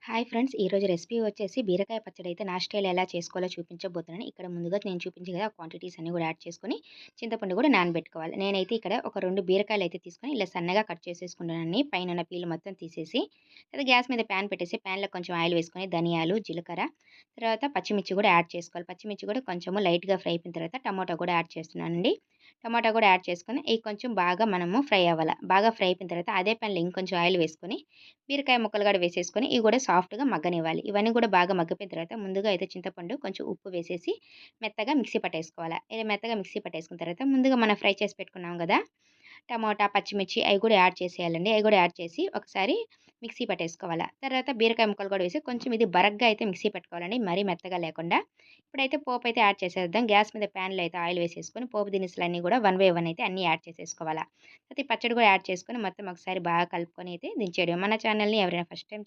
Hi friends! ఈరోజు recipe వచ్చేసి బీరకాయ పచ్చడి అయితే నా స్టైల్ ఎలా చేసుకోవాలో చూపించబోతున్నాను. ఇక్కడ ముందుగా నేను చూపించాను కదా! క్వాంటిటీస్ అన్నీ కూడా యాడ్ చేసుకొని, చింతపండు కూడా నానబెట్టుకోవాలి. నేనైతే ఇక్కడ ఒక 2 బీరకాయలు అయితే తీసుకొని ఇలా సన్నగా కట్ చేసేసుకుంటున్నానండి. పైనున్న పీల్ మొత్తం తీసేసి, తర్వాత గ్యాస్ మీద ప్యాన్ పెట్టేసి ప్యాన్‌లో కొంచెం ఆయిల్ వేసుకొని ధనియాలు, జీలకర్ర, తర్వాత పచ్చిమిర్చి కూడా యాడ్ చేసుకోవాలి. పచ్చిమిర్చి కూడా కొంచెము లైట్‌గా ఫ్రై అయిపోయిన తర్వాత టమాటా కూడా యాడ్ చేస్తున్నానండి. టమాటా కూడా యాడ్ చేసుకొని ఇవి కొంచెం బాగా మనము ఫ్రై అవ్వాల. బాగా ఫ్రై అయిపోయిన తర్వాత అదే ప్యాన్‌లో ఇంకొంచెం ఆయిల్ వేసుకొని బీరకాయ ముక్కలు కూడా వేసేసుకొని ఇవి కూడా సాఫ్ట్‌గా మగ్గనివ్వాలి. ఇవన్నీ కూడా బాగా మగ్గిపోయిన తర్వాత ముందుగా అయితే చింతపండు కొంచెం ఉప్పు వేసేసి మెత్తగా మిక్సీ పట్టేసుకోవాల. ఇలా మెత్తగా మిక్సీ పట్టేసుకున్న తర్వాత ముందుగా మనం ఫ్రై చేసి పెట్టుకున్నాం గదా! టమోటా, పచ్చిమిర్చి అయి కూడా యాడ్ చేసేయాలండి. అయి కూడా యాడ్ చేసి ఒకసారి మిక్సీ పట్టేసుకోవాల. తర్వాత బీరకాయ ముక్కలు కూడా వేసి కొంచెం ఇది బరగ్గా అయితే మిక్సీ పట్టుకోవాలండి. మరీ మెత్తగా లేకుండా. ఇప్పుడైతే పోపయితే యాడ్ చేసేద్దాం. గ్యాస్ మీద ప్యాన్‌లో అయితే ఆయిల్ వేసేసుకొని పోపు దినుసులన్నీ కూడా వన్ బై వన్ అయితే అన్నీ యాడ్ చేసేసుకోవాల. అయితే ఈ పచ్చడి కూడా యాడ్ చేసుకొని మొత్తం ఒకసారి బాగా కలుపుకొని అయితే దించేయడమే. మన ఛానెల్‌ని ఎవరైనా ఫస్ట్ టైమ్